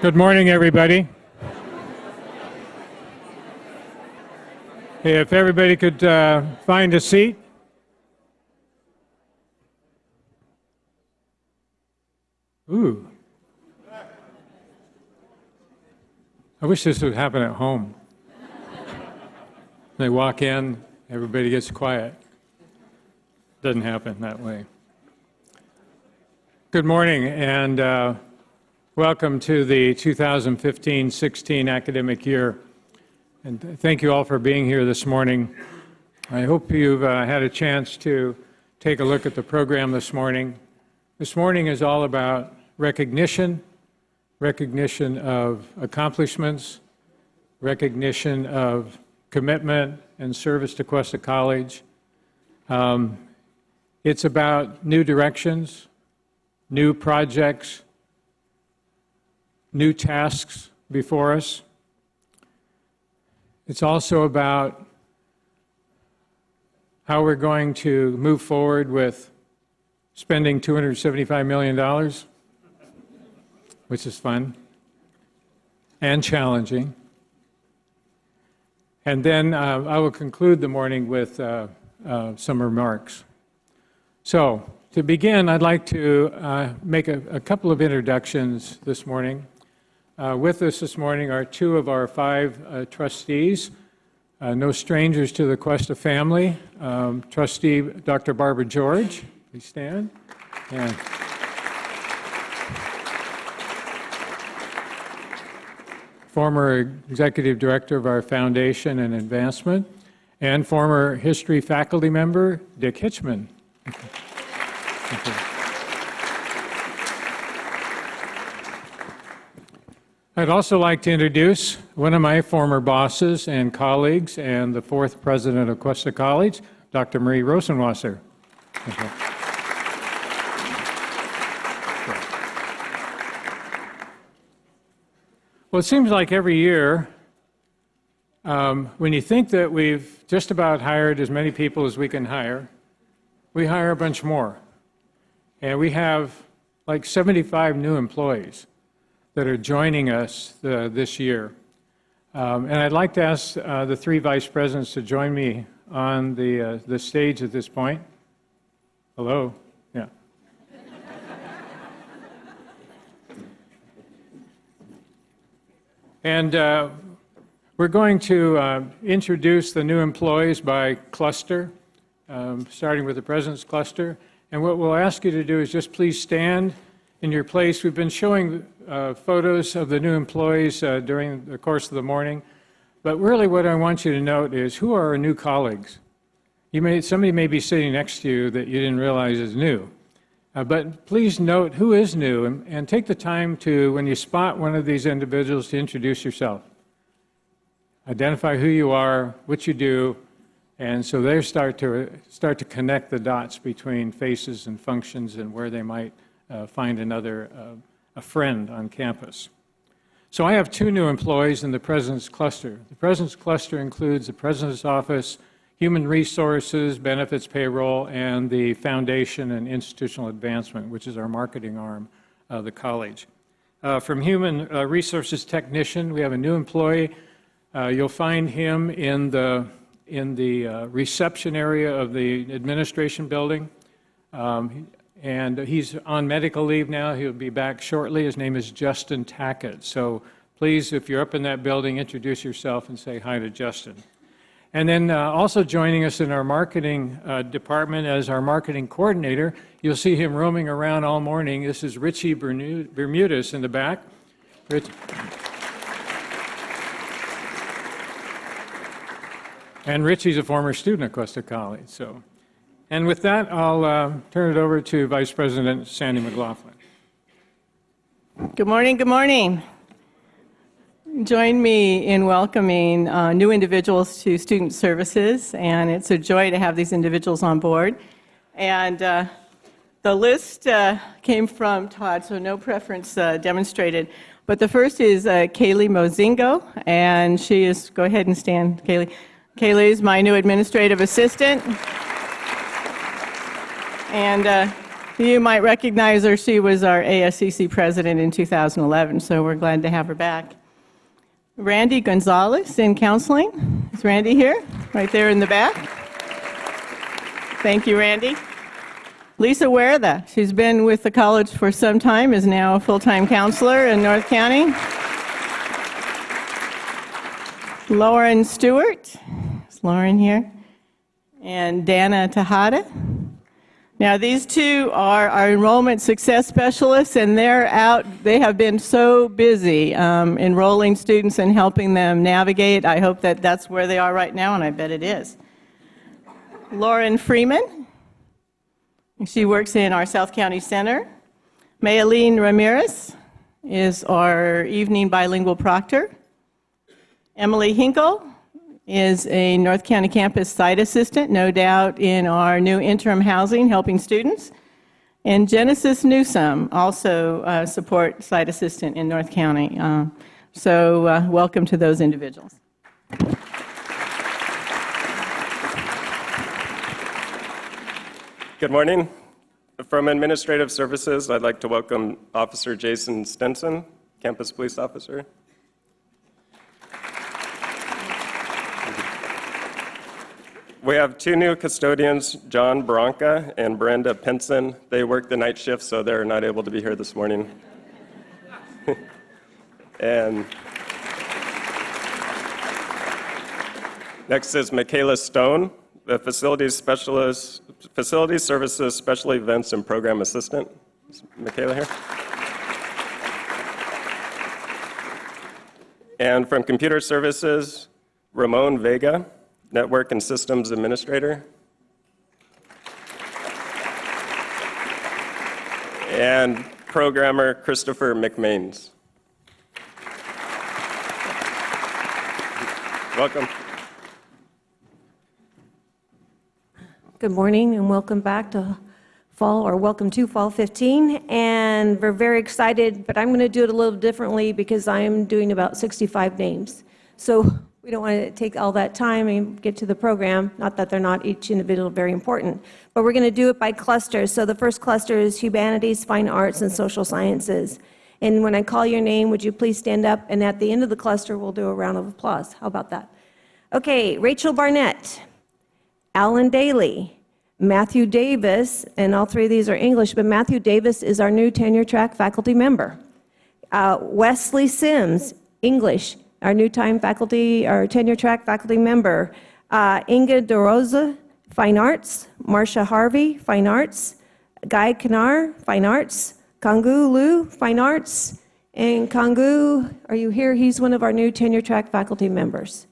Good morning, everybody. If everybody could find a seat. Ooh. I wish this would happen at home. They walk in, everybody gets quiet. Doesn't happen that way. Good morning, and welcome to the 2015-16 academic year. And thank you all for being here this morning. I hope you've had a chance to take a look at the program this morning. This morning is all about recognition of accomplishments, recognition of commitment and service to Cuesta College. It's about new directions, new projects, new tasks before us. It's also about how we're going to move forward with spending $275 million, which is fun and challenging. And then I will conclude the morning with some remarks. So, to begin, I'd like to make a couple of introductions this morning. With us this morning are two of our five trustees, no strangers to the Cuesta family. Trustee Dr. Barbara George, please stand. And former executive director of our foundation and advancement, and former history faculty member, Dick Hitchman. Thank you. I'd also like to introduce one of my former bosses and colleagues and the fourth president of Cuesta College, Dr. Marie Rosenwasser. Well, it seems like every year, when you think that we've just about hired as many people as we can hire, we hire a bunch more. And we have like 75 new employees that are joining us this year. And I'd like to ask the three vice presidents to join me on the stage at this point. Hello? Yeah. And we're going to introduce the new employees by cluster, starting with the president's cluster. And what we'll ask you to do is just please stand in your place. We've been showing photos of the new employees during the course of the morning. But really what I want you to note is, who are our new colleagues? Somebody may be sitting next to you that you didn't realize is new. But please note who is new, and take the time to, when you spot one of these individuals, to introduce yourself. Identify who you are, what you do, and so they start to connect the dots between faces and functions and where they might find a friend on campus. So I have two new employees in the President's Cluster. The President's Cluster includes the President's Office, Human Resources, Benefits Payroll, and the Foundation and Institutional Advancement, which is our marketing arm of the college. From Human Resources Technician, we have a new employee. You'll find him in the reception area of the administration building. And he's on medical leave now. He'll be back shortly. His name is Justin Tackett. So please, if you're up in that building, introduce yourself and say hi to Justin. And then also joining us in our marketing department as our marketing coordinator, you'll see him roaming around all morning. This is Richie Bermudez in the back. And Richie's a former student at Cuesta College. So, and with that, I'll turn it over to Vice President Sandee McLaughlin. Good morning, good morning. Join me in welcoming new individuals to Student Services, and it's a joy to have these individuals on board. And the list came from Todd, so no preference demonstrated. But the first is Kaylee Mozingo, and she is, go ahead and stand, Kaylee. Kaylee is my new administrative assistant. And You might recognize her. She was our ASCC president in 2011, so we're glad to have her back. Randy Gonzalez in counseling. Is Randy here? Right there in the back. Thank you, Randy. Lisa Huerta. She's been with the college for some time, is now a full-time counselor in North County. Lauren Stewart. Is Lauren here? And Dana Tejada. Now, these two are our enrollment success specialists, and they're out. They have been so busy enrolling students and helping them navigate. I hope that that's where they are right now, and I bet it is. Lauren Freeman. She works in our South County Center. Maylene Ramirez is our evening bilingual proctor. Emily Hinkle is a North County campus site assistant, no doubt in our new interim housing, helping students. And Genesis Newsome, also support site assistant in North County. Welcome to those individuals. Good morning. From Administrative Services, I'd like to welcome Officer Jason Stenson, Campus Police Officer. We have two new custodians, John Bronca and Brenda Pinson. They work the night shift, so they're not able to be here this morning. And next is Michaela Stone, the Facilities Services Special Events and Program Assistant. Is Michaela here? And from Computer Services, Ramon Vega, Network and Systems Administrator. And Programmer Christopher McMains. Welcome. Good morning and welcome back to welcome to Fall 15. And we're very excited, but I'm going to do it a little differently because I'm doing about 65 names. So we don't want to take all that time and get to the program. Not that they're not each individual very important, but we're going to do it by clusters. So the first cluster is humanities, fine arts, and social sciences. And when I call your name, would you please stand up? And at the end of the cluster, we'll do a round of applause. How about that? Okay, Rachel Barnett, Alan Daly, Matthew Davis, and all three of these are English, but Matthew Davis is our new tenure track faculty member. Wesley Sims, English, our new tenure track faculty member. Inga DeRosa, Fine Arts. Marcia Harvey, Fine Arts. Guy Kanar, Fine Arts. Kangu Lu, Fine Arts. And Kangu, are you here? He's one of our new tenure track faculty members.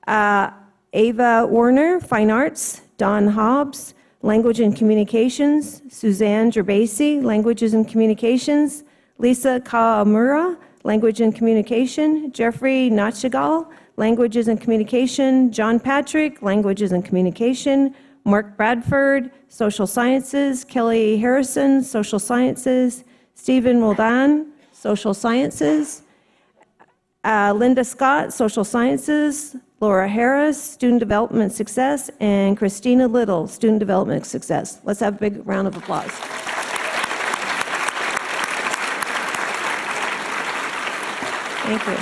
Ava Werner, Fine Arts. Don Hobbs, Language and Communications. Suzanne Gerbasi, Languages and Communications. Lisa Kawamura, Language and Communication. Jeffrey Nachigal, Languages and Communication. John Patrick, Languages and Communication. Mark Bradford, Social Sciences. Kelly Harrison, Social Sciences. Stephen Roldan, Social Sciences. Linda Scott, Social Sciences. Laura Harris, Student Development Success. And Christina Little, Student Development Success. Let's have a big round of applause. Thank you.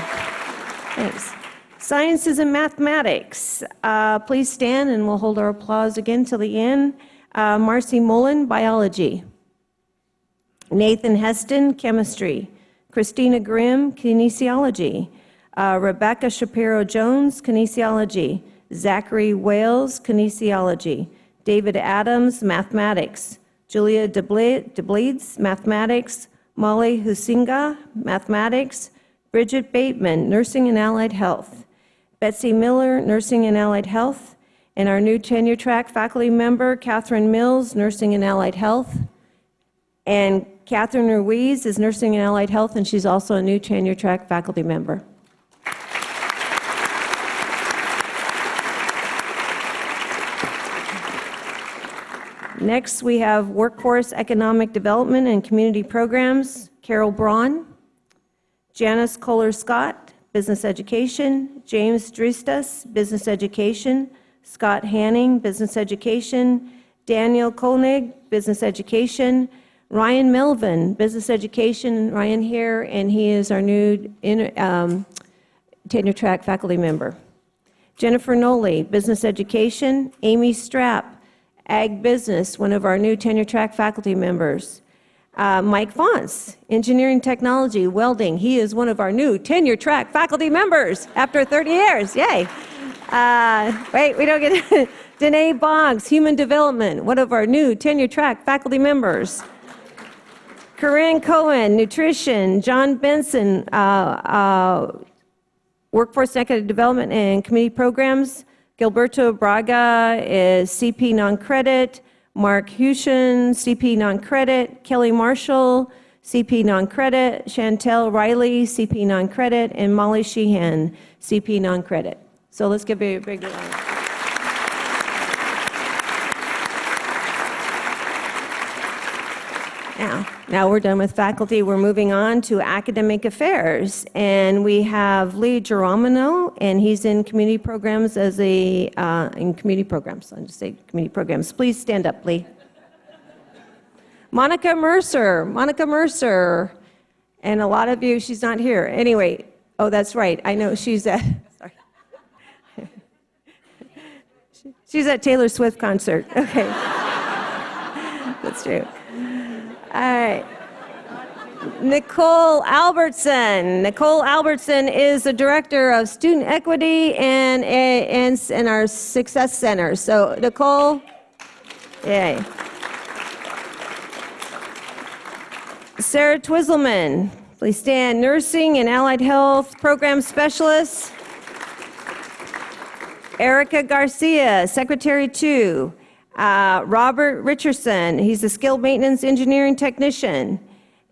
Thanks. Sciences and mathematics. Please stand and we'll hold our applause again till the end. Marcy Mullen, biology. Nathan Heston, chemistry. Christina Grimm, kinesiology. Rebecca Shapiro-Jones, kinesiology. Zachary Wales, kinesiology. David Adams, mathematics. Julia DeBleeds, mathematics. Molly Husinga, mathematics. Bridget Bateman, Nursing and Allied Health. Betsy Miller, Nursing and Allied Health. And our new tenure track faculty member, Catherine Mills, Nursing and Allied Health. And Catherine Ruiz is Nursing and Allied Health, and she's also a new tenure track faculty member. Next, we have Workforce Economic Development and Community Programs, Carol Braun. Janice Kohler-Scott, Business Education. James Dristas, Business Education. Scott Hanning, Business Education. Daniel Koenig, Business Education. Ryan Melvin, Business Education. Ryan here, and he is our new tenure track faculty member. Jennifer Noley, Business Education. Amy Strapp, Ag Business, one of our new tenure track faculty members. Mike Fonts, Engineering Technology, Welding. He is one of our new tenure track faculty members after 30 years. Yay. Wait, we don't get it. Danae Boggs, Human Development, one of our new tenure track faculty members. Corinne Cohen, Nutrition. John Benson, Workforce Economic Development and Community Programs. Gilberto Braga is CP Non-Credit. Mark Hushin, CP Non-Credit. Kelly Marshall, CP Non-Credit. Chantel Riley, CP Non-Credit. And Molly Sheehan, CP Non-Credit. So let's give a big round. Now we're done with faculty. We're moving on to academic affairs. And we have Lee Geronimo, and he's in community programs in community programs. I'll just say community programs. Please stand up, Lee. Monica Mercer. And a lot of you, she's not here. Anyway, oh, that's right. I know she's at, sorry. She's at Taylor Swift concert. Okay. That's true. All right. Nicole Albertson. Nicole Albertson is the Director of Student Equity and our Success Center. So, Nicole, yay. Sarah Twizzleman, please stand. Nursing and Allied Health Program Specialist. Erica Garcia, Secretary 2. Robert Richerson, he's a skilled maintenance engineering technician.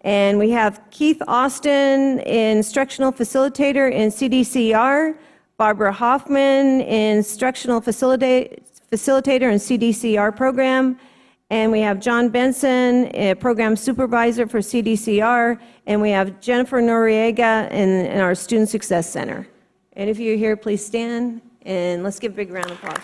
And we have Keith Austin, instructional facilitator in CDCR. Barbara Hoffman, instructional facilitator in CDCR program. And we have John Benson, a program supervisor for CDCR. And we have Jennifer Noriega in our Student Success Center. And if you're here, please stand. And let's give a big round of applause.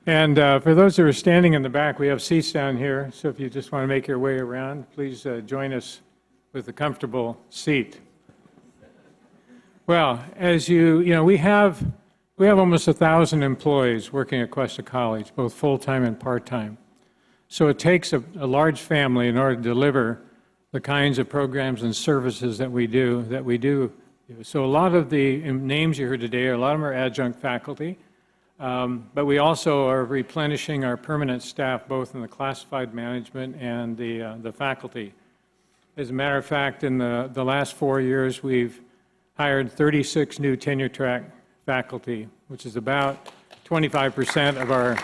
And for those who are standing in the back, we have seats down here. So if you just want to make your way around, please join us with a comfortable seat. Well, as you know, we have almost 1,000 employees working at Cuesta College, both full-time and part-time. So it takes a large family in order to deliver the kinds of programs and services that we do. So a lot of the names you heard today, a lot of them are adjunct faculty. But we also are replenishing our permanent staff, both in the classified management and the faculty. As a matter of fact, in the last 4 years, we've hired 36 new tenure track faculty, which is about 25% of our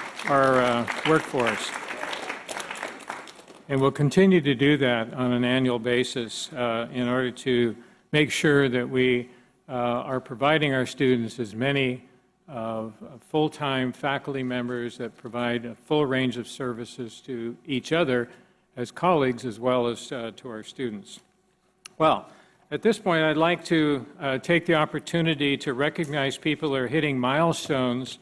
workforce. And we'll continue to do that on an annual basis in order to make sure that we are providing our students as many full-time faculty members that provide a full range of services to each other as colleagues as well as to our students. Well, at this point, I'd like to take the opportunity to recognize people that are hitting milestones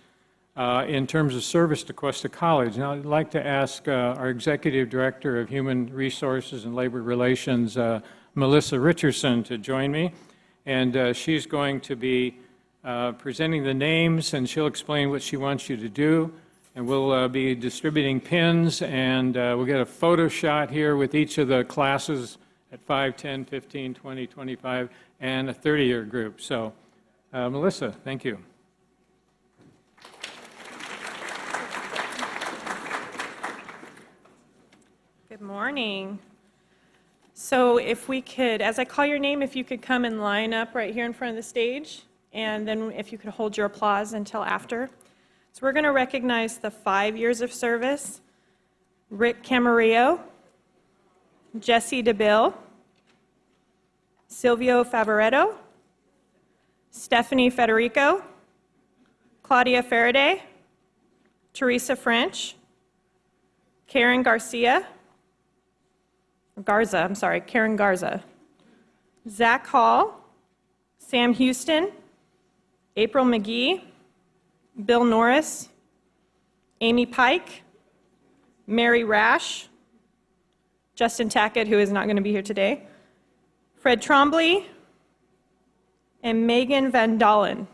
in terms of service to Cuesta College. Now, I'd like to ask our Executive Director of Human Resources and Labor Relations, Melissa Richerson, to join me. And she's going to be presenting the names, and she'll explain what she wants you to do. And we'll be distributing pins, and we'll get a photo shot here with each of the classes at 5, 10, 15, 20, 25, and a 30-year group. So, Melissa, thank you. Good morning. So if we could, as I call your name, if you could come and line up right here in front of the stage, and then if you could hold your applause until after. So we're going to recognize the 5 years of service: Rick Camarillo, Jesse DeBill, Silvio Favoretto, Stephanie Federico, Claudia Faraday, Teresa French, Karen Garza, Zach Hall, Sam Houston, April McGee, Bill Norris, Amy Pike, Mary Rash, Justin Tackett, who is not going to be here today, Fred Trombley, and Megan Van Dalen.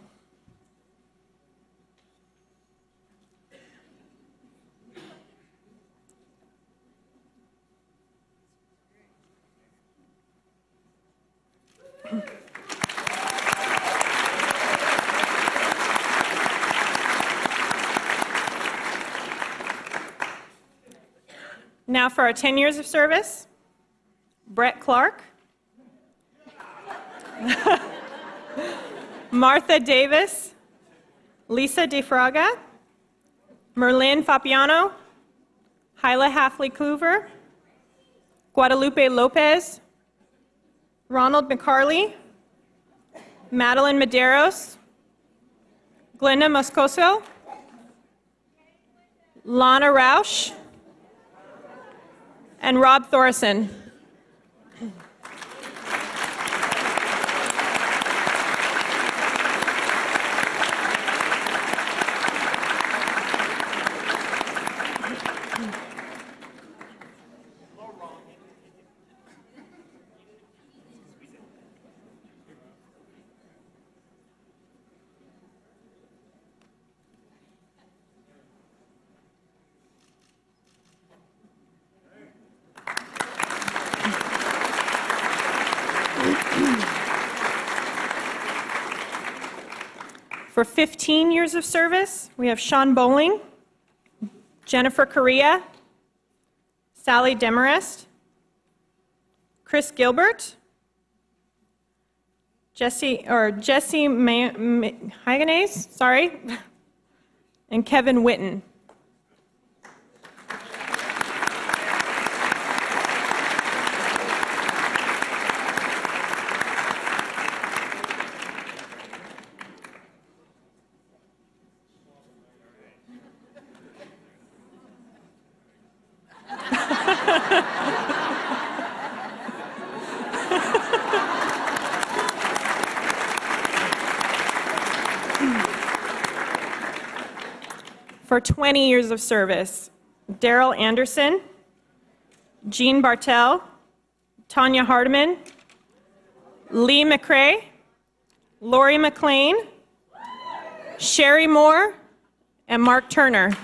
Now for our 10 years of service, Brett Clark, Martha Davis, Lisa DeFraga, Merlin Fapiano, Hyla Hafley Coover, Guadalupe Lopez, Ronald McCarley, Madeline Medeiros, Glenda Moscoso, Lana Roush, and Rob Thorson. For 15 years of service, we have Sean Bowling, Jennifer Correa, Sally Demarest, Chris Gilbert, Jesse Haganese, sorry, and Kevin Witten. For 20 years of service, Daryl Anderson, Jean Bartel, Tanya Hardiman, Lee McCrae, Lori McLean, Sherry Moore, and Mark Turner.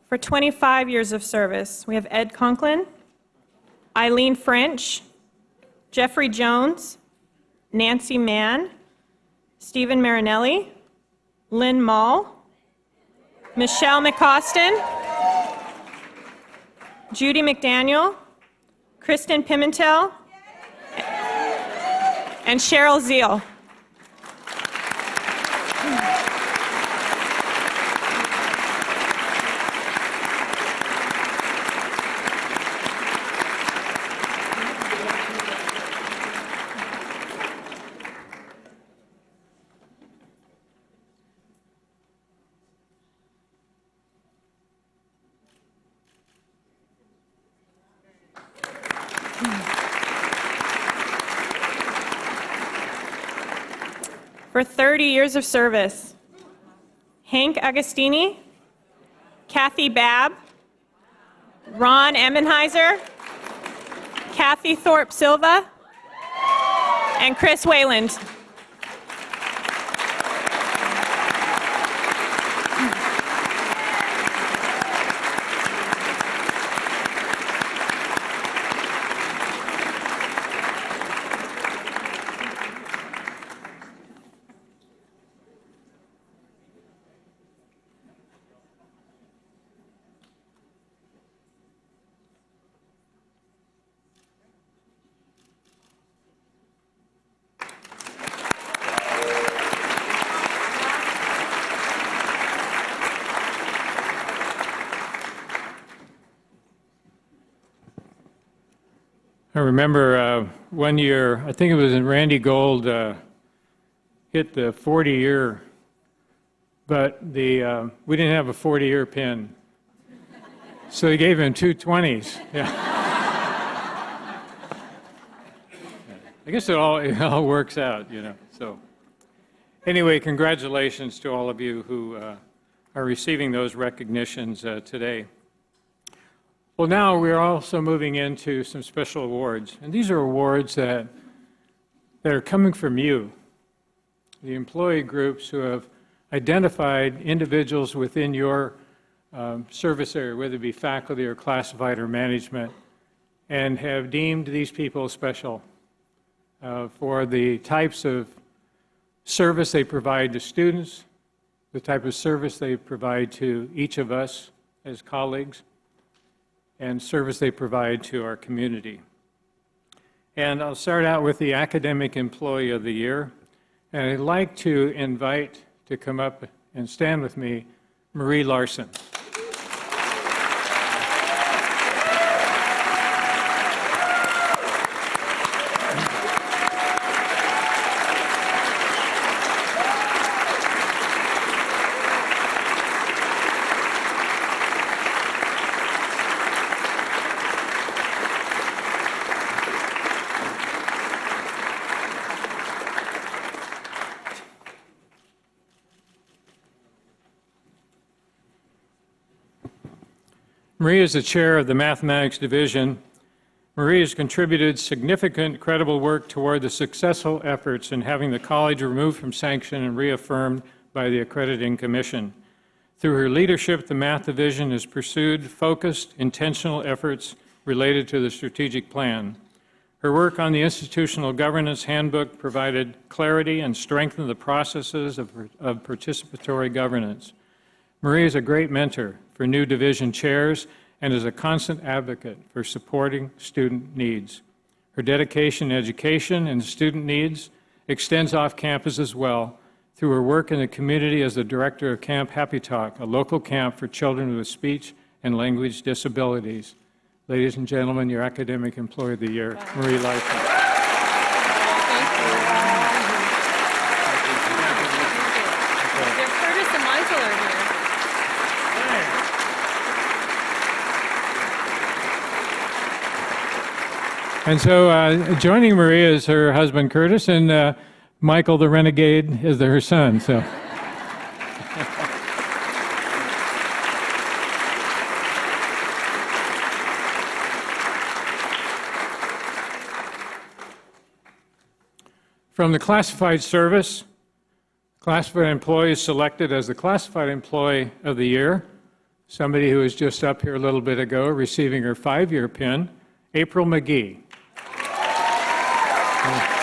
For 25 years of service, we have Ed Conklin, Eileen French, Jeffrey Jones, Nancy Mann, Stephen Marinelli, Lynn Mall, Michelle McCostin, Judy McDaniel, Kristen Pimentel, and Cheryl Zeal. For 30 years of service, Hank Agostini, Kathy Babb, Ron Emmenheiser, Kathy Thorpe Silva, and Chris Wayland. I remember one year, I think it was in Randy Gold, hit the 40-year, but we didn't have a 40-year pin. So they gave him two 20s. Yeah. I guess it all works out, you know. So anyway, congratulations to all of you who are receiving those recognitions today. Well, now we're also moving into some special awards, and these are awards that are coming from you, the employee groups who have identified individuals within your service area, whether it be faculty or classified or management, and have deemed these people special for the types of service they provide to students, the type of service they provide to each of us as colleagues, and service they provide to our community. And I'll start out with the Academic Employee of the Year. And I'd like to invite to come up and stand with me, Marie Larsen. Marie is the chair of the Mathematics Division. Marie has contributed significant, credible work toward the successful efforts in having the college removed from sanction and reaffirmed by the Accrediting Commission. Through her leadership, the Math Division has pursued focused, intentional efforts related to the strategic plan. Her work on the Institutional Governance Handbook provided clarity and strengthened the processes of participatory governance. Marie is a great mentor for new division chairs and is a constant advocate for supporting student needs. Her dedication to education and student needs extends off campus as well through her work in the community as the director of Camp Happy Talk, a local camp for children with speech and language disabilities. Ladies and gentlemen, your Academic Employee of the Year, Marie Larsen. And so joining Maria is her husband, Curtis, and Michael, the renegade, is her son. So. From the classified service, classified employee is selected as the Classified Employee of the Year. Somebody who was just up here a little bit ago receiving her 5-year pin, April McGee. Thank you.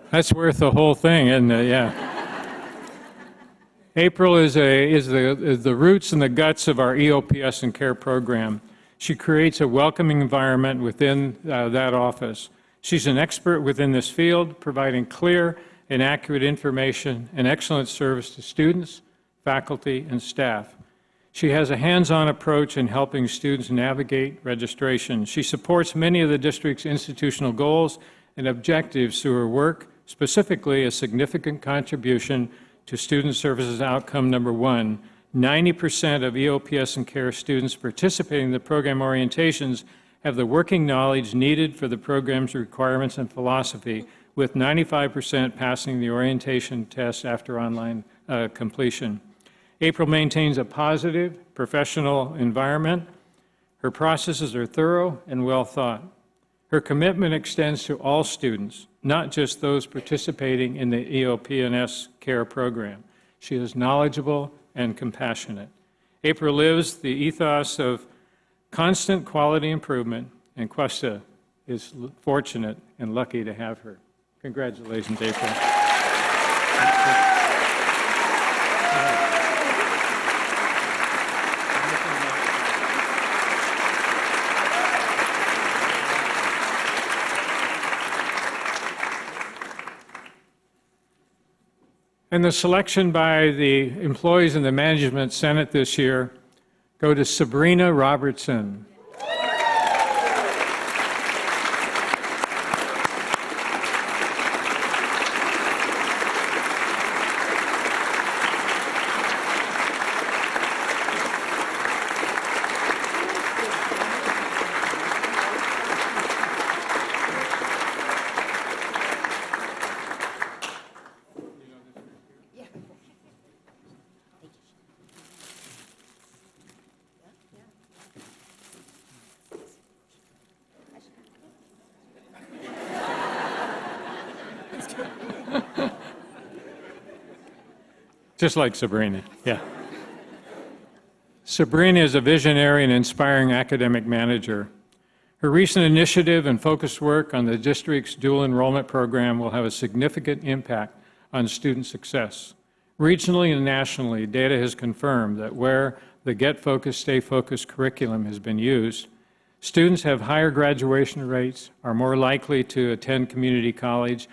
That's worth the whole thing, isn't it? Yeah. April is the roots and the guts of our EOPS and CARE program. She creates a welcoming environment within that office. She's an expert within this field, providing clear and accurate information and excellent service to students, faculty, and staff. She has a hands-on approach in helping students navigate registration. She supports many of the district's institutional goals and objectives through her work, specifically a significant contribution to Student Services Outcome Number 1. 90% of EOPS and CARE students participating in the program orientations have the working knowledge needed for the program's requirements and philosophy, with 95% passing the orientation test after online completion. April maintains a positive, professional environment. Her processes are thorough and well thought. Her commitment extends to all students, not just those participating in the EOP&S CARE program. She is knowledgeable and compassionate. April lives the ethos of constant quality improvement, and Cuesta is fortunate and lucky to have her. Congratulations, April. And the selection by the employees in the Management Senate this year go to Sabrina Robertson. Just like Sabrina, yeah. Sabrina is a visionary and inspiring academic manager. Her recent initiative and focused work on the district's dual enrollment program will have a significant impact on student success. Regionally and nationally, data has confirmed that where the Get Focused, Stay Focused curriculum has been used, students have higher graduation rates, are more likely to attend community college,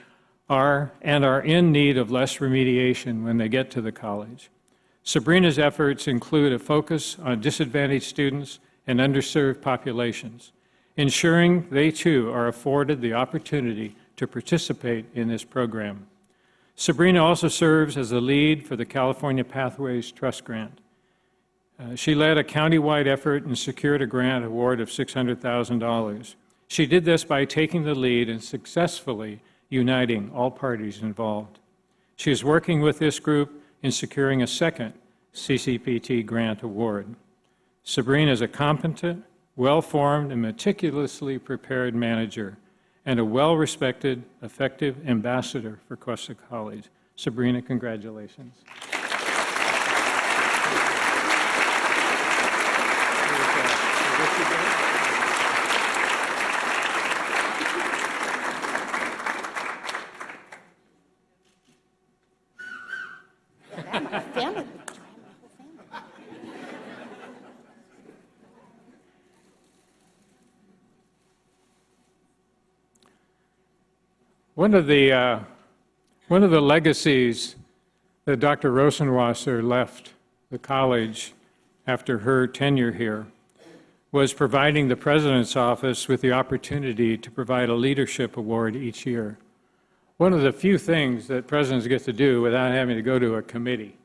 are in need of less remediation when they get to the college. Sabrina's efforts include a focus on disadvantaged students and underserved populations, ensuring they too are afforded the opportunity to participate in this program. Sabrina also serves as the lead for the California Pathways Trust Grant. She led a countywide effort and secured a grant award of $600,000. She did this by taking the lead and successfully uniting all parties involved. She is working with this group in securing a second CCPT grant award. Sabrina is a competent, well-formed, and meticulously prepared manager, and a well-respected, effective ambassador for Cuesta College. Sabrina, congratulations. One of the legacies that Dr. Rosenwasser left the college after her tenure here was providing the President's office with the opportunity to provide a leadership award each year. One of the few things that presidents get to do without having to go to a committee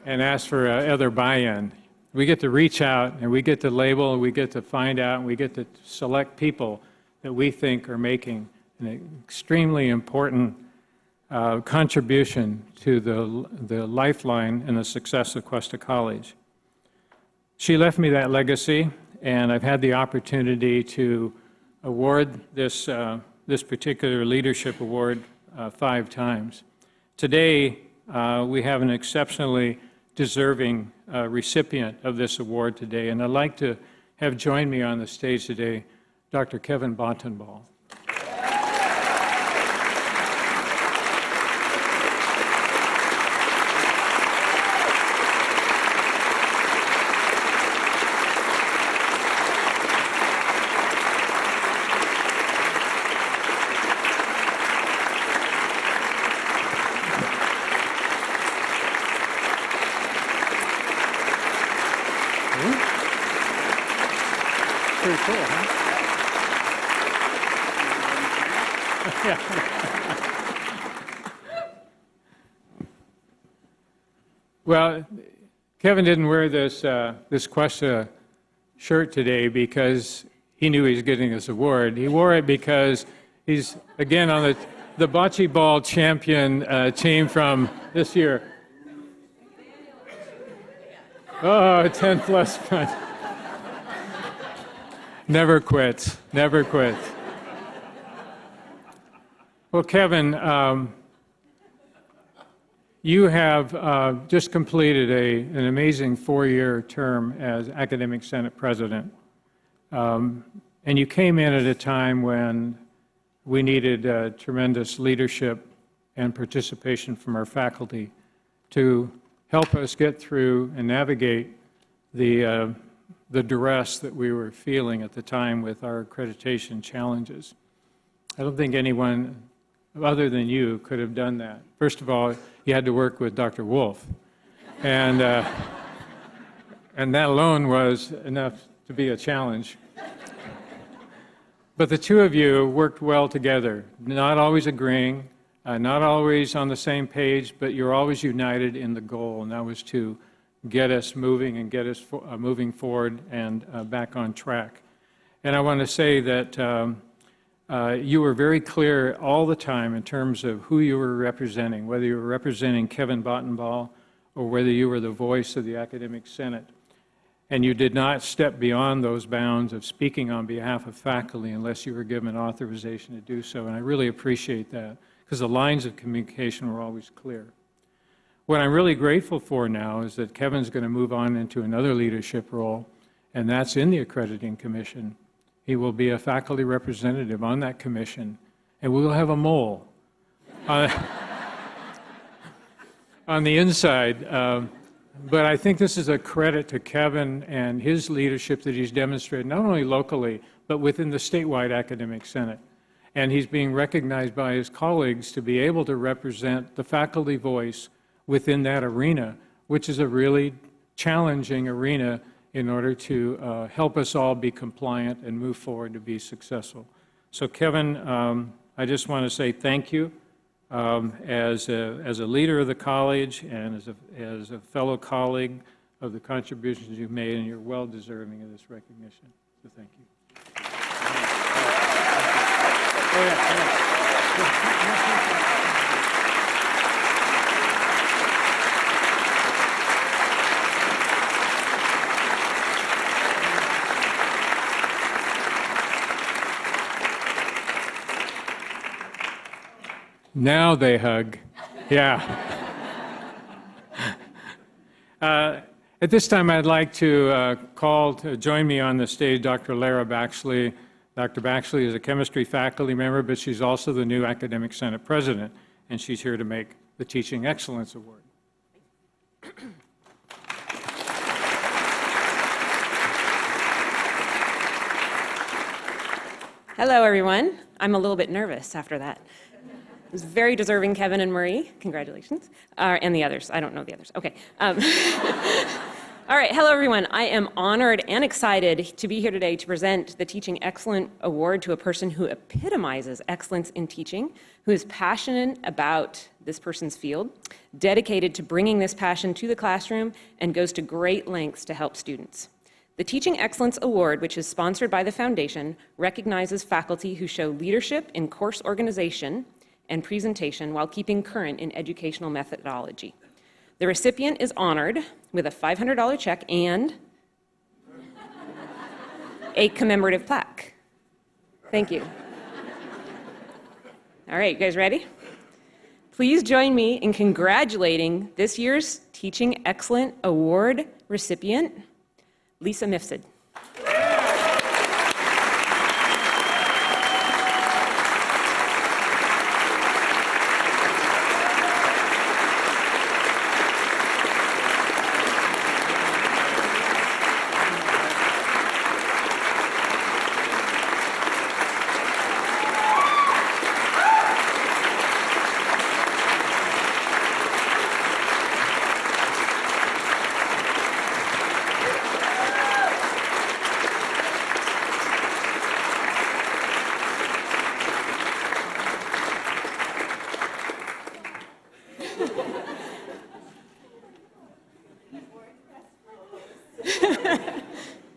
and ask for other buy-in. We get to reach out and we get to label and we get to find out and we get to select people that we think are making an extremely important contribution to the lifeline and the success of Cuesta College. She left me that legacy, and I've had the opportunity to award this, this particular leadership award 5 times. Today, we have an exceptionally deserving recipient of this award today, and I'd like to have join me on the stage today Dr. Kevin Bontenbal. Pretty cool, huh? Well, Kevin didn't wear this this Cuesta shirt today because he knew he was getting this award. He wore it because he's, again, on the bocce ball champion team from this year. Oh, 10 plus points. Never quits, never quits. Well, Kevin, You have just completed an amazing 4-year term as Academic Senate President. And you came in at a time when we needed tremendous leadership and participation from our faculty to help us get through and navigate the duress that we were feeling at the time with our accreditation challenges. I don't think anyone other than you could have done that. First of all, you had to work with Dr. Wulff, and that alone was enough to be a challenge. But the two of you worked well together, not always agreeing, not always on the same page, but you're always united in the goal, and that was to get us moving and get us moving forward and back on track. And I want to say that you were very clear all the time in terms of who you were representing, whether you were representing Kevin Bontenbal or whether you were the voice of the Academic Senate. And you did not step beyond those bounds of speaking on behalf of faculty unless you were given authorization to do so. And I really appreciate that because the lines of communication were always clear. What I'm really grateful for now is that Kevin's going to move on into another leadership role, and that's in the Accrediting Commission. He will be a faculty representative on that commission, and we will have a mole on the inside. But I think this is a credit to Kevin and his leadership that he's demonstrated, not only locally, but within the statewide Academic Senate. And he's being recognized by his colleagues to be able to represent the faculty voice within that arena, which is a really challenging arena in order to help us all be compliant and move forward to be successful. So Kevin, I just want to say thank you. As a leader of the college and as a fellow colleague of the contributions you've made, and you're well deserving of this recognition. So thank you. Now they hug. Yeah. At this time, I'd like to call to join me on the stage Dr. Lara Baxley. Dr. Baxley is a chemistry faculty member, but she's also the new Academic Senate President, and she's here to make the Teaching Excellence Award. Hello, everyone. I'm a little bit nervous after that. It was very deserving, Kevin and Marie. Congratulations. And the others. I don't know the others. Okay. All right. Hello, everyone. I am honored and excited to be here today to present the Teaching Excellence Award to a person who epitomizes excellence in teaching, who is passionate about this person's field, dedicated to bringing this passion to the classroom, and goes to great lengths to help students. The Teaching Excellence Award, which is sponsored by the Foundation, recognizes faculty who show leadership in course organization and presentation while keeping current in educational methodology. The recipient is honored with a $500 check and a commemorative plaque. Thank you. All right, you guys ready? Please join me in congratulating this year's Teaching Excellence Award recipient, Lise Misfud.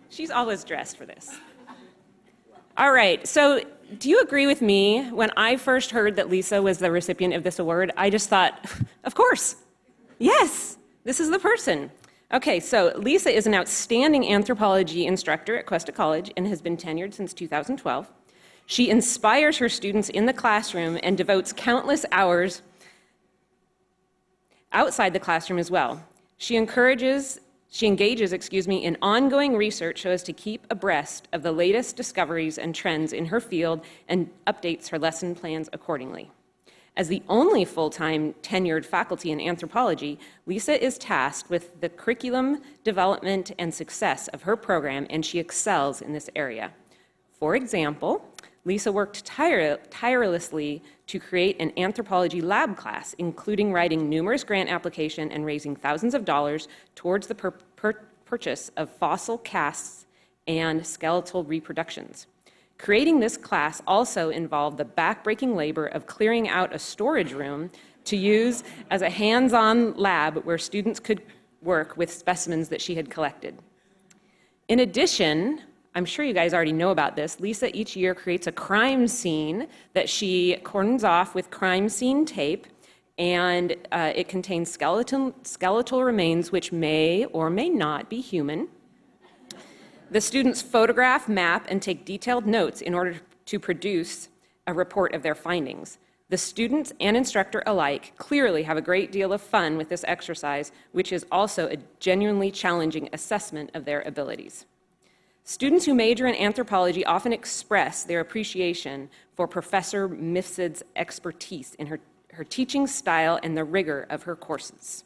She's always dressed for this. All right, so do you agree with me? When I first heard that Lisa was the recipient of this award, I just thought, of course, yes, this is the person. Okay, so Lisa is an outstanding anthropology instructor at Cuesta College and has been tenured since 2012. She inspires her students in the classroom and devotes countless hours outside the classroom as well. She engages, in ongoing research so as to keep abreast of the latest discoveries and trends in her field and updates her lesson plans accordingly. As the only full-time tenured faculty in anthropology, Lisa is tasked with the curriculum development and success of her program, and she excels in this area. For example, Lisa worked tirelessly to create an anthropology lab class, including writing numerous grant applications and raising thousands of dollars towards the purchase of fossil casts and skeletal reproductions. Creating this class also involved the backbreaking labor of clearing out a storage room to use as a hands-on lab where students could work with specimens that she had collected. In addition, I'm sure you guys already know about this, Lisa each year creates a crime scene that she cordons off with crime scene tape, and it contains skeletal remains which may or may not be human. The students photograph, map, and take detailed notes in order to produce a report of their findings. The students and instructor alike clearly have a great deal of fun with this exercise, which is also a genuinely challenging assessment of their abilities. Students who major in anthropology often express their appreciation for Professor Misfud's expertise in her teaching style and the rigor of her courses.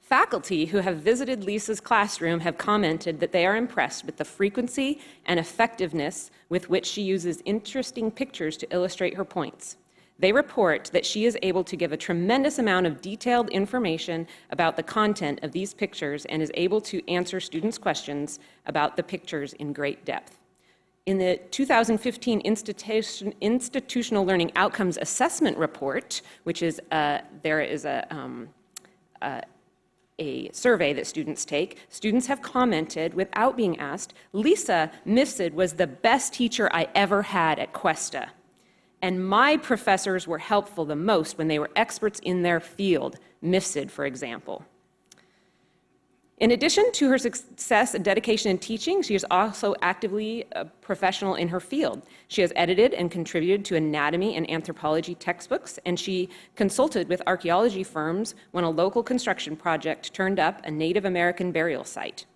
Faculty who have visited Lisa's classroom have commented that they are impressed with the frequency and effectiveness with which she uses interesting pictures to illustrate her points. They report that she is able to give a tremendous amount of detailed information about the content of these pictures and is able to answer students' questions about the pictures in great depth. In the 2015 Institutional Learning Outcomes Assessment Report, which is there is a survey that students take, students have commented without being asked, "Lisa Misfud was the best teacher I ever had at Cuesta. And my professors were helpful the most when they were experts in their field," Misfud, for example. In addition to her success and dedication in teaching, she is also actively a professional in her field. She has edited and contributed to anatomy and anthropology textbooks, and she consulted with archaeology firms when a local construction project turned up a Native American burial site.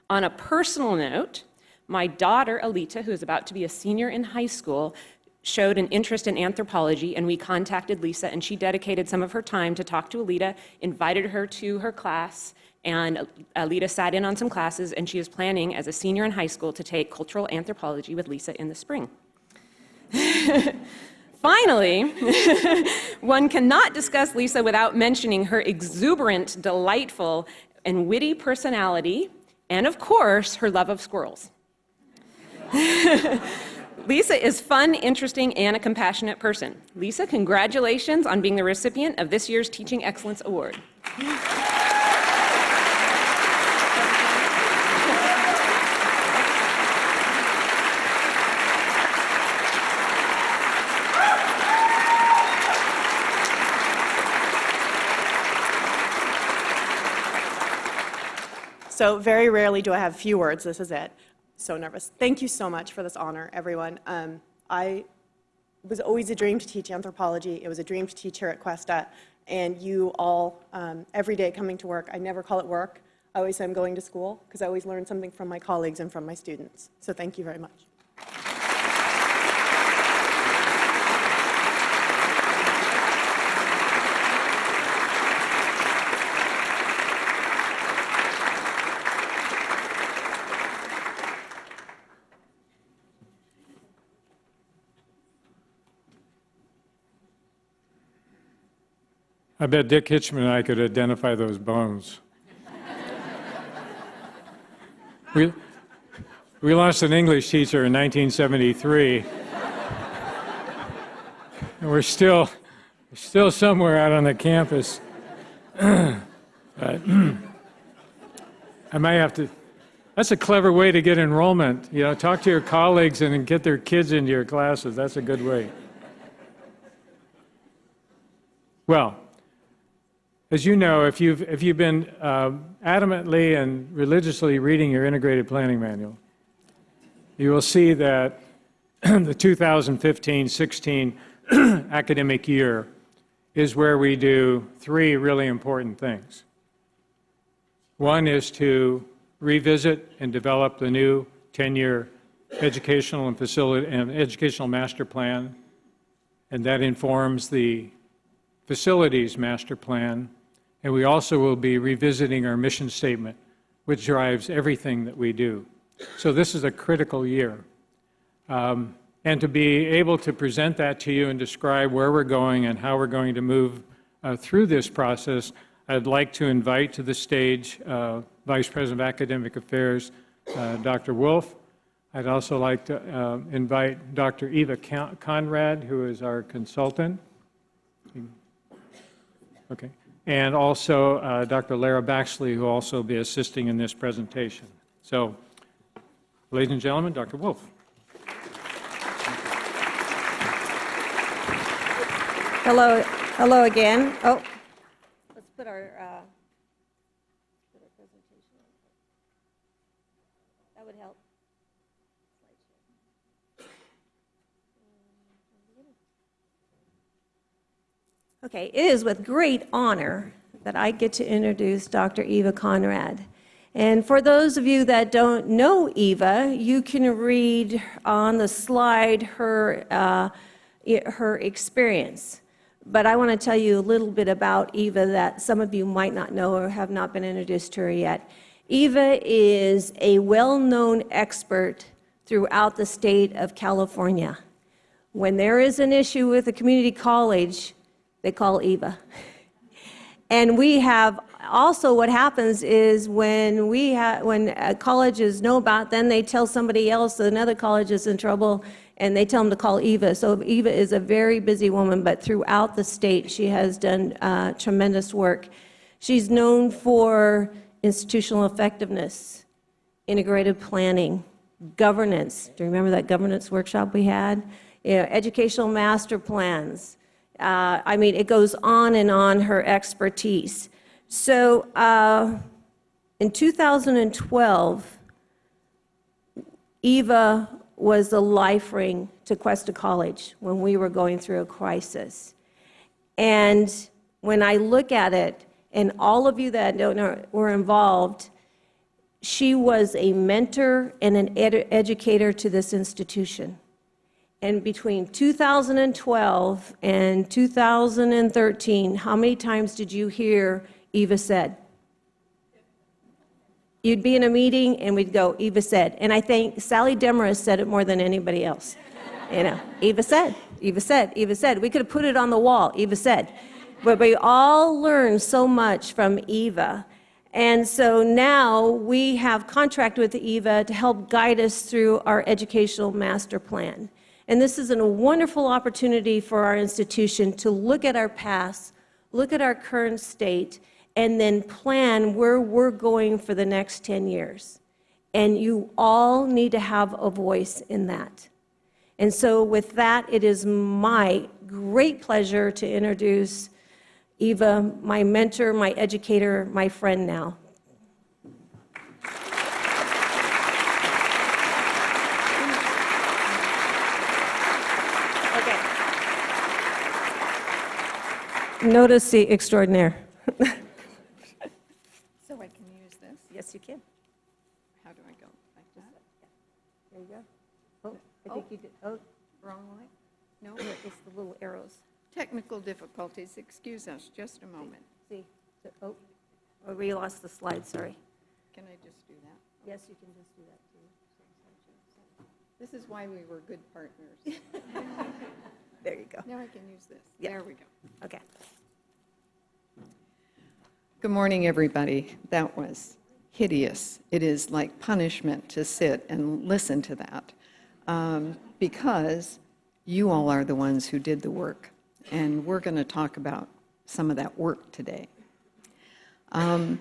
On a personal note, my daughter, Alita, who is about to be a senior in high school, showed an interest in anthropology, and we contacted Lisa, and she dedicated some of her time to talk to Alita, invited her to her class, and Alita sat in on some classes, and she is planning, as a senior in high school, to take cultural anthropology with Lisa in the spring. Finally, one cannot discuss Lisa without mentioning her exuberant, delightful, and witty personality, and of course, her love of squirrels. Lisa is fun, interesting, and a compassionate person. Lisa, congratulations on being the recipient of this year's Teaching Excellence Award. So very rarely do I have few words. This is it. So nervous. Thank you so much for this honor, everyone. It was always a dream to teach anthropology. It was a dream to teach here at Cuesta. And you all, every day coming to work, I never call it work. I always say I'm going to school because I always learn something from my colleagues and from my students. So thank you very much. I bet Dick Hitchman and I could identify those bones. We lost an English teacher in 1973. And we're still somewhere out on the campus. But I might have to, that's a clever way to get enrollment. You know, talk to your colleagues and get their kids into your classes. That's a good way. Well, as you know, if you've been adamantly and religiously reading your integrated planning manual, you will see that the 2015-16 academic year is where we do three really important things. One is to revisit and develop the new 10-year educational and educational master plan, and that informs the facilities master plan. And we also will be revisiting our mission statement, which drives everything that we do. So this is a critical year. And to be able to present that to you and describe where we're going and how we're going to move through this process, I'd like to invite to the stage Vice President of Academic Affairs, Dr. Wulff. I'd also like to invite Dr. Eva Conrad, who is our consultant. Okay. And also Dr. Lara Baxley, who will also be assisting in this presentation. So, ladies and gentlemen, Dr. Wulff. Hello again. Oh, let's put our presentation on. That would help. Okay, it is with great honor that I get to introduce Dr. Eva Conrad. And for those of you that don't know Eva, you can read on the slide her experience. But I want to tell you a little bit about Eva that some of you might not know or have not been introduced to her yet. Eva is a well-known expert throughout the state of California. When there is an issue with a community college, they call Eva. And we have also what happens is when colleges know about, then they tell somebody else that another college is in trouble, and they tell them to call Eva. So Eva is a very busy woman, but throughout the state, she has done tremendous work. She's known for institutional effectiveness, integrated planning, governance. Do you remember that governance workshop we had? You know, educational master plans. I mean, it goes on and on, her expertise. So in 2012, Eva was the life ring to Cuesta College when we were going through a crisis. And when I look at it, and all of you that don't know were involved, she was a mentor and an educator to this institution. And between 2012 and 2013, how many times did you hear Eva said? You'd be in a meeting and we'd go, Eva said. And I think Sally Demarest said it more than anybody else. You know, Eva said, Eva said, Eva said. We could have put it on the wall, Eva said. But we all learned so much from Eva. And so now we have contract with Eva to help guide us through our educational master plan. And this is a wonderful opportunity for our institution to look at our past, look at our current state, and then plan where we're going for the next 10 years. And you all need to have a voice in that. And so with that, it is my great pleasure to introduce Eva, my mentor, my educator, my friend now. Okay. Notice the extraordinaire. So I can use this? Yes, you can. How do I go? Like that? There you go. Oh, I think you did. Oh, Wrong way? No? it's the little arrows. Technical difficulties, excuse us, just a moment. See, oh, we lost the slide, sorry. Can I just do that? Yes, you can just do that too. This is why we were good partners. There you go. Now I can use this. Yeah. There we go. Okay. Good morning, everybody. That was hideous. It is like punishment to sit and listen to that because you all are the ones who did the work. And we're going to talk about some of that work today. I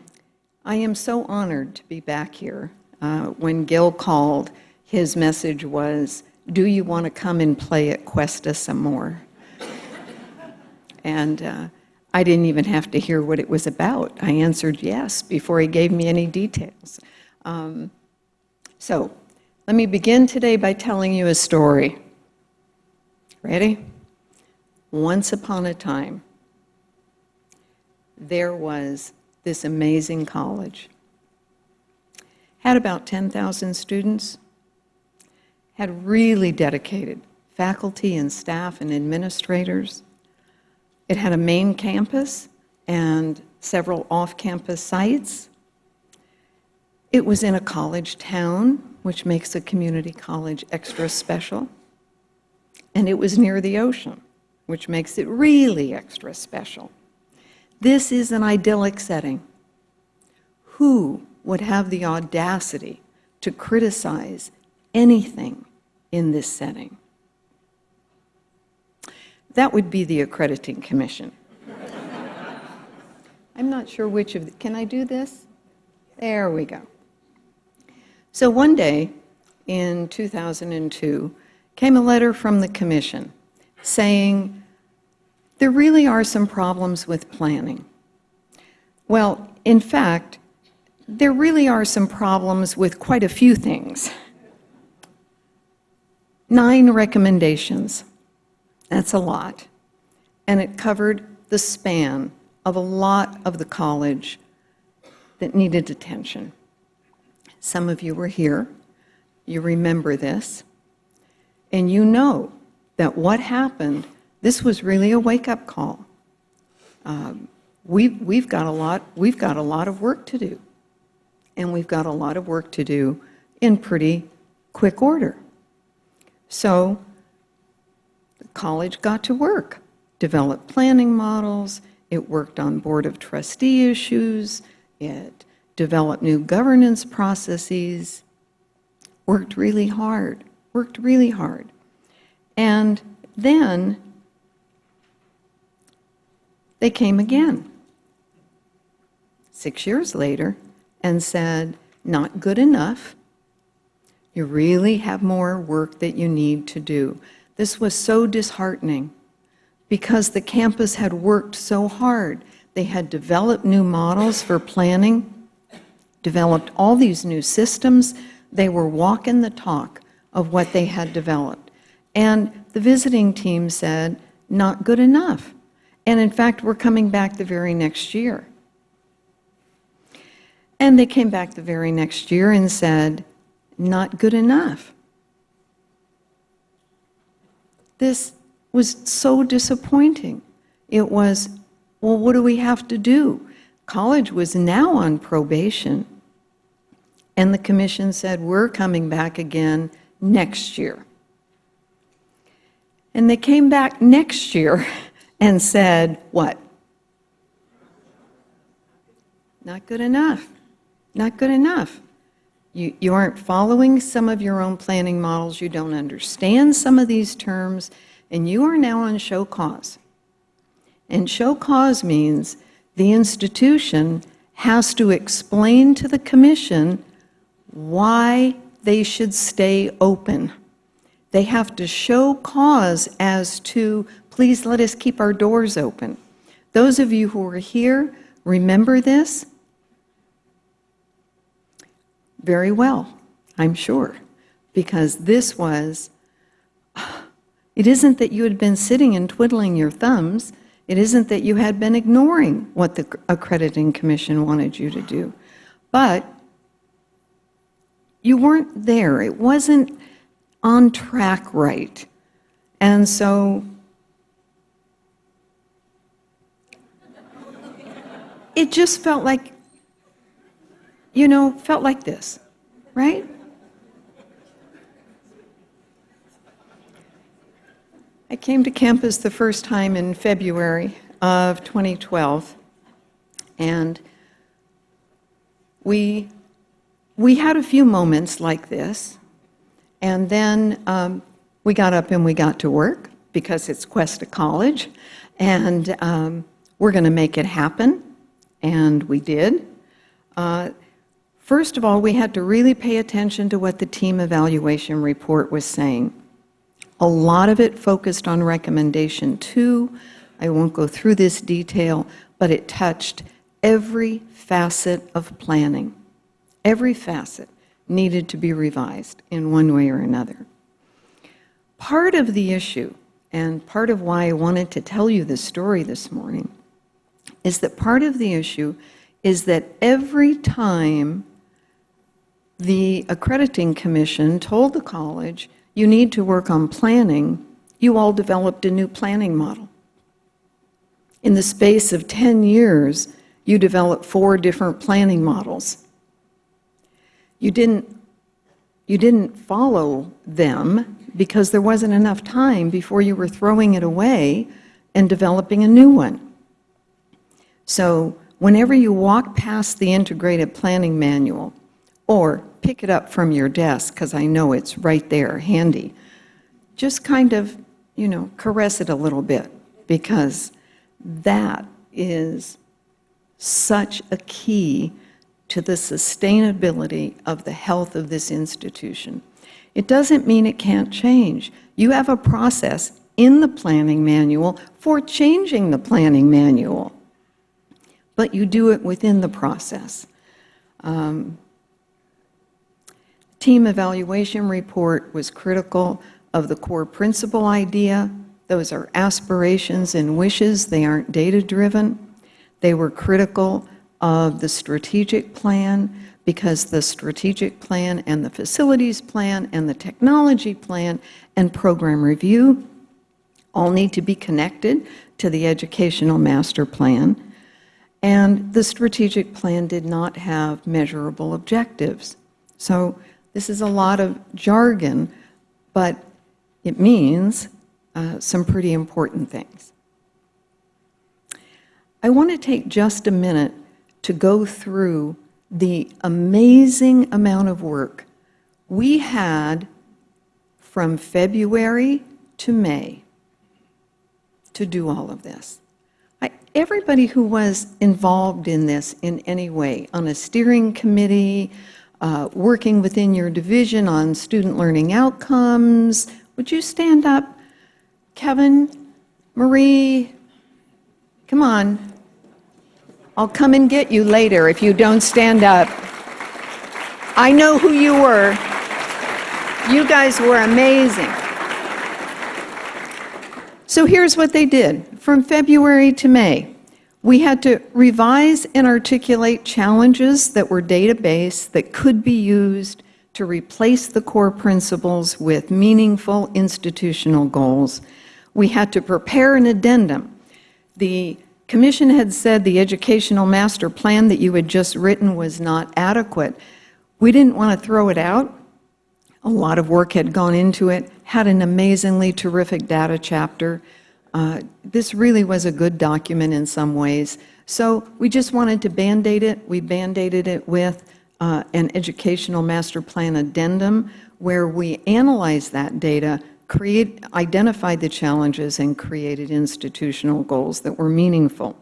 am so honored to be back here. When Gil called, his message was, do you want to come and play at Cuesta some more? And I didn't even have to hear what it was about. I answered yes before he gave me any details. So let me begin today by telling you a story. Ready? Once upon a time, there was this amazing college. Had about 10,000 students, had really dedicated faculty and staff and administrators. It had a main campus and several off-campus sites. It was in a college town, which makes a community college extra special. And it was near the ocean, which makes it really extra special. This is an idyllic setting. Who would have the audacity to criticize anything in this setting? That would be the accrediting commission. I'm not sure which of the, can I do this? There we go. So one day in 2002 came a letter from the commission saying there really are some problems with planning. Well, in fact, there really are some problems with quite a few things. 9 recommendations. That's a lot. And it covered the span of a lot of the college that needed attention. Some of you were here. You remember this. And you know that what happened, this was really a wake-up call. We've got a lot of work to do. And we've got a lot of work to do in pretty quick order. So the college got to work, developed planning models, it worked on board of trustee issues, it developed new governance processes, worked really hard. And then they came again 6 years later and said, not good enough. You really have more work that you need to do. This was so disheartening because the campus had worked so hard. They had developed new models for planning, developed all these new systems. They were walking the talk of what they had developed. And the visiting team said, not good enough. And in fact, we're coming back the very next year. And they came back the very next year and said, not good enough. This was so disappointing. It was, well, what do we have to do? College was now on probation. And the commission said, we're coming back again next year. And they came back next year and said, what? Not good enough. Not good enough. You aren't following some of your own planning models, you don't understand some of these terms, and you are now on show cause. And show cause means the institution has to explain to the commission why they should stay open. They have to show cause as to, please let us keep our doors open. Those of you who are here, remember this? Very well, I'm sure, because this was, it isn't that you had been sitting and twiddling your thumbs, it isn't that you had been ignoring what the accrediting commission wanted you to do, but you weren't there, it wasn't on track right, and so it just felt like, felt like this, right? I came to campus the first time in February of 2012, and we had a few moments like this, and then we got up and we got to work because it's Cuesta College, and we're going to make it happen, and we did. First of all, we had to really pay attention to what the team evaluation report was saying. A lot of it focused on recommendation 2. I won't go through this detail, but it touched every facet of planning. Every facet needed to be revised in one way or another. Part of the issue, and part of why I wanted to tell you this story this morning, is that part of the issue is that every time the accrediting commission told the college, you need to work on planning, you all developed a new planning model. In the space of 10 years, you developed 4 different planning models. You didn't follow them because there wasn't enough time before you were throwing it away and developing a new one. So whenever you walk past the integrated planning manual, or pick it up from your desk, because I know it's right there, handy, just kind of, caress it a little bit, because that is such a key to the sustainability of the health of this institution. It doesn't mean it can't change. You have a process in the planning manual for changing the planning manual, but you do it within the process. Team evaluation report was critical of the core principle idea. Those are aspirations and wishes. They aren't data-driven. They were critical of the strategic plan because the strategic plan and the facilities plan and the technology plan and program review all need to be connected to the educational master plan. And the strategic plan did not have measurable objectives. So this is a lot of jargon, but it means some pretty important things. I want to take just a minute to go through the amazing amount of work we had from February to May to do all of this. Everybody who was involved in this in any way, on a steering committee, working within your division on student learning outcomes, would you stand up? Kevin, Marie, come on. I'll come and get you later if you don't stand up. I know who you were. You guys were amazing. So here's what they did. From February to May, we had to revise and articulate challenges that were data-based that could be used to replace the core principles with meaningful institutional goals. We had to prepare an addendum. The Commission had said the educational master plan that you had just written was not adequate. We didn't want to throw it out. A lot of work had gone into it, had an amazingly terrific data chapter. This really was a good document in some ways. So we just wanted to Band-Aid it. We Band-Aided it with an educational master plan addendum where we analyzed that data, identified the challenges, and created institutional goals that were meaningful.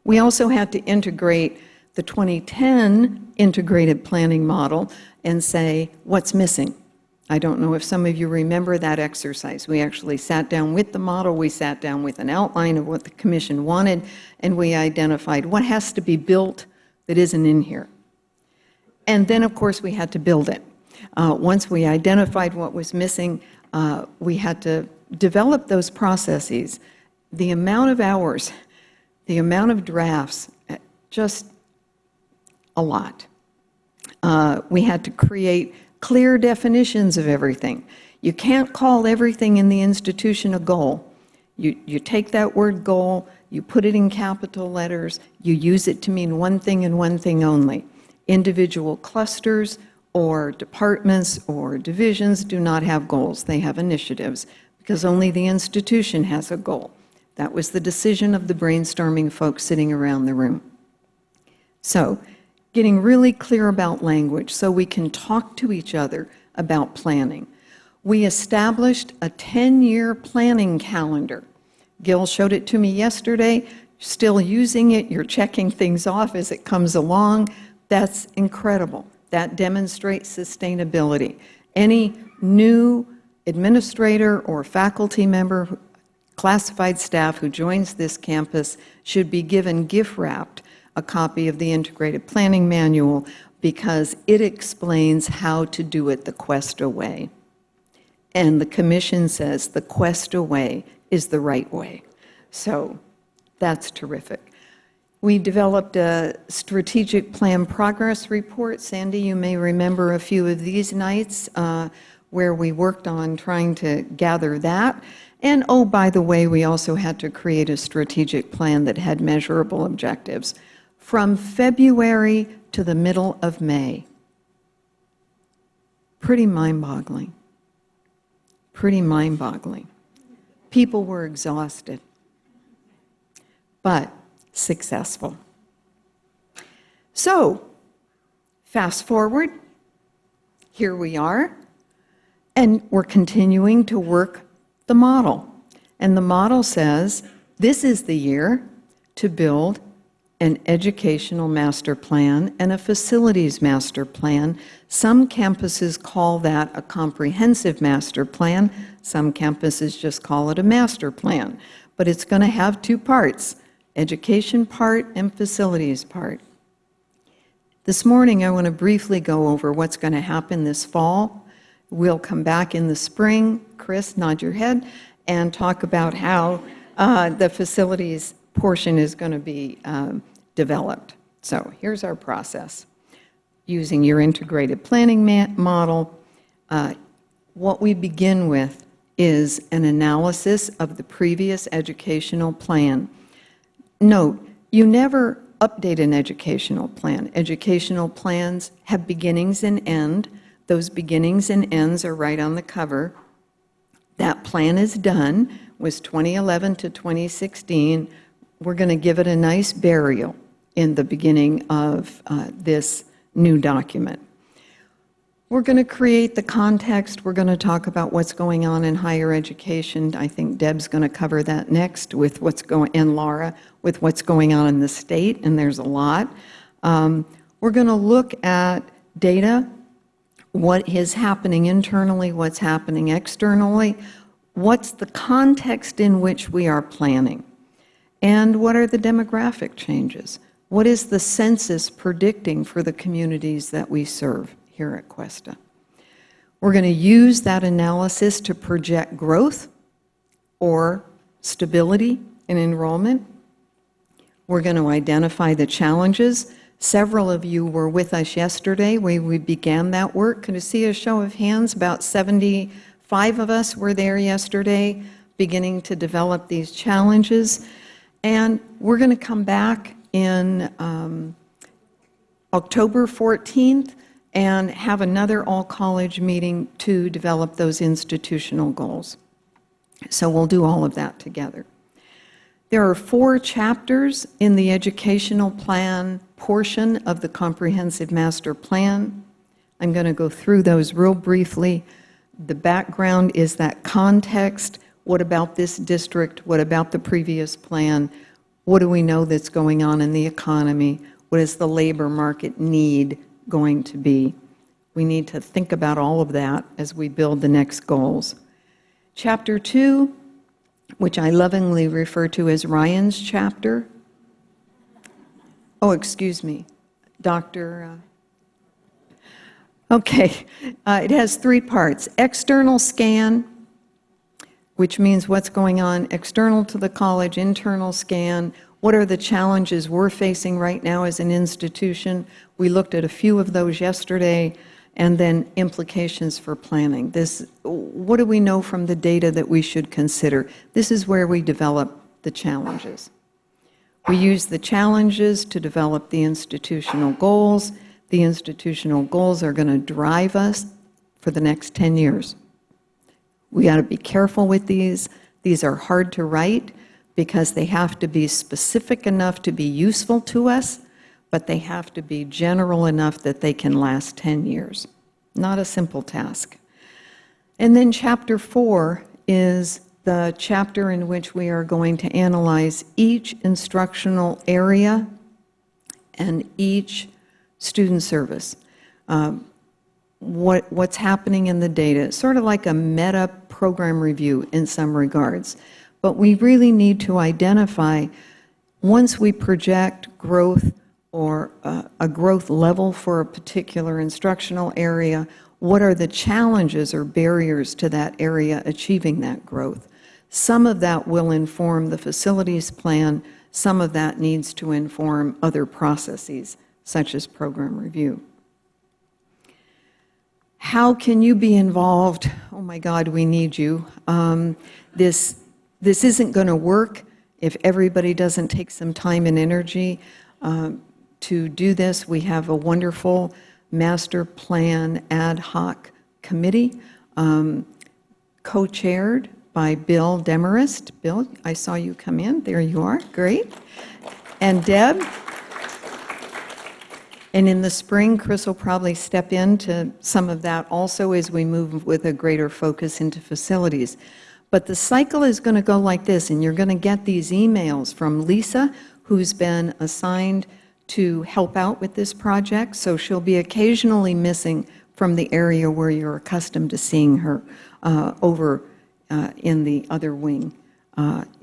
We also had to integrate the 2010 integrated planning model and say, what's missing? I don't know if some of you remember that exercise. We actually sat down with the model, we sat down with an outline of what the Commission wanted, and we identified what has to be built that isn't in here. And then, of course, we had to build it. Once we identified what was missing, we had to develop those processes. The amount of hours, the amount of drafts, just a lot. We had to create clear definitions of everything. You can't call everything in the institution a goal. You take that word goal, you put it in capital letters, you use it to mean one thing and one thing only. Individual clusters or departments or divisions do not have goals. They have initiatives because only the institution has a goal. That was the decision of the brainstorming folks sitting around the room. So, getting really clear about language so we can talk to each other about planning. We established a 10-year planning calendar. Gil showed it to me yesterday. Still using it. You're checking things off as it comes along. That's incredible. That demonstrates sustainability. Any new administrator or faculty member, classified staff who joins this campus should be given gift-wrapped a copy of the Integrated Planning Manual because it explains how to do it the Cuesta way. And the Commission says the Cuesta way is the right way. So That's terrific. We developed a strategic plan progress report. Sandee, you may remember a few of these nights where we worked on trying to gather that. And oh, by the way, we also had to create a strategic plan that had measurable objectives from February to the middle of May. Pretty mind-boggling. Pretty mind-boggling. People were exhausted, but successful. So, fast forward, here we are, and we're continuing to work the model. And the model says this is the year to build an educational master plan and a facilities master plan. Some campuses call that a comprehensive master plan. Some campuses just call it a master plan. But it's going to have two parts, education part and facilities part. This morning, I want to briefly go over what's going to happen this fall. We'll come back in the spring, Chris, nod your head, and talk about how the facilities portion is going to be developed. So here's our process. Using your integrated planning model, what we begin with is an analysis of the previous educational plan. Note, you never update an educational plan. Educational plans have beginnings and end. Those beginnings and ends are right on the cover. That plan is done, was 2011 to 2016. We're going to give it a nice burial in the beginning of this new document. We're going to create the context. We're going to talk about what's going on in higher education. I think Deb's going to cover that next with what's going, and Lara, with what's going on in the state, and there's a lot. We're going to look at data, what is happening internally, what's happening externally, what's the context in which we are planning, and what are the demographic changes? What is the census predicting for the communities that we serve here at Cuesta? We're going to use that analysis to project growth or stability in enrollment. We're going to identify the challenges. Several of you were with us yesterday when we began that work. Can you see a show of hands? About 75 of us were there yesterday beginning to develop these challenges. And we're going to come back in October 14th and have another all-college meeting to develop those institutional goals. So we'll do all of that together. There are 4 chapters in the educational plan portion of the Comprehensive Master Plan. I'm going to go through those real briefly. The background is that context. What about this district? What about the previous plan? What do we know that's going on in the economy? What is the labor market need going to be? We need to think about all of that as we build the next goals. Chapter 2, which I lovingly refer to as Ryan's chapter. Oh, excuse me, Dr. Okay, it has 3 parts. External scan, which means what's going on external to the college, internal scan, what are the challenges we're facing right now as an institution. We looked at a few of those yesterday, and then implications for planning. What do we know from the data that we should consider? This is where we develop the challenges. We use the challenges to develop the institutional goals. The institutional goals are going to drive us for the next 10 years. We got to be careful with these. These are hard to write because they have to be specific enough to be useful to us, but they have to be general enough that they can last 10 years. Not a simple task. And then chapter 4 is the chapter in which we are going to analyze each instructional area and each student service. What's happening in the data, sort of like a meta program review in some regards. But we really need to identify, once we project growth or a growth level for a particular instructional area, what are the challenges or barriers to that area achieving that growth? Some of that will inform the facilities plan. some of that needs to inform other processes, such as program review. How can you be involved? Oh my God, we need you. This isn't going to work if everybody doesn't take some time and energy to do this. We have a wonderful master plan ad hoc committee co-chaired by Bill Demarest. Bill, I saw you come in. There you are. Great. And Deb. And in the spring, Chris will probably step into some of that also as we move with a greater focus into facilities. But the cycle is going to go like this, and you're going to get these emails from Lisa, who's been assigned to help out with this project. So she'll be occasionally missing from the area where you're accustomed to seeing her over in the other wing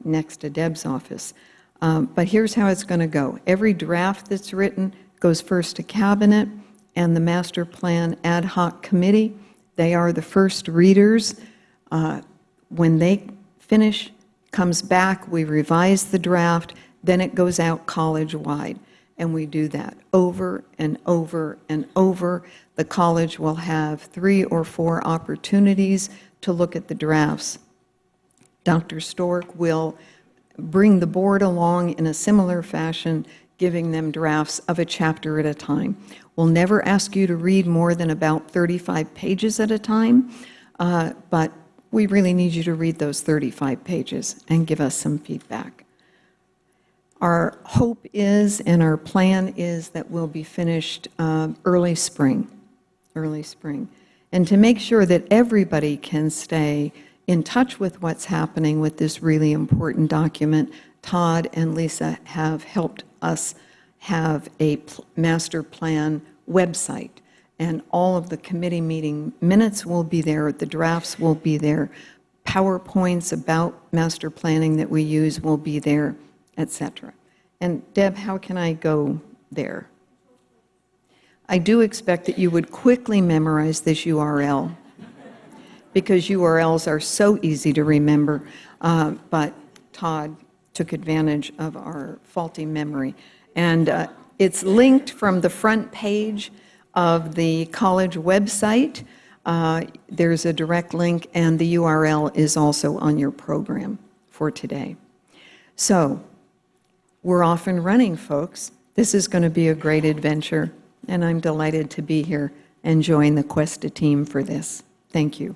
next to Deb's office. But here's how it's going to go. Every draft that's written goes first to Cabinet and the Master Plan Ad Hoc Committee. They are the first readers. When they finish, comes back, we revise the draft, then it goes out college-wide. And we do that over and over and over. The college will have 3 or 4 opportunities to look at the drafts. Dr. Stork will bring the board along in a similar fashion, giving them drafts of a chapter at a time. We'll never ask you to read more than about 35 pages at a time, but we really need you to read those 35 pages and give us some feedback. Our hope is, and our plan is, that we'll be finished early spring. And to make sure that everybody can stay in touch with what's happening with this really important document, Todd and Lisa have helped us have a master plan website. And all of the committee meeting minutes will be there, the drafts will be there, PowerPoints about master planning that we use will be there, etc. And Deb, how can I go there? I do expect that you would quickly memorize this URL because URLs are so easy to remember, but Todd took advantage of our faulty memory. And it's linked from the front page of the college website. There's a direct link, and the URL is also on your program for today. So, we're off and running, folks. This is going to be a great adventure, and I'm delighted to be here and join the Cuesta team for this. Thank you.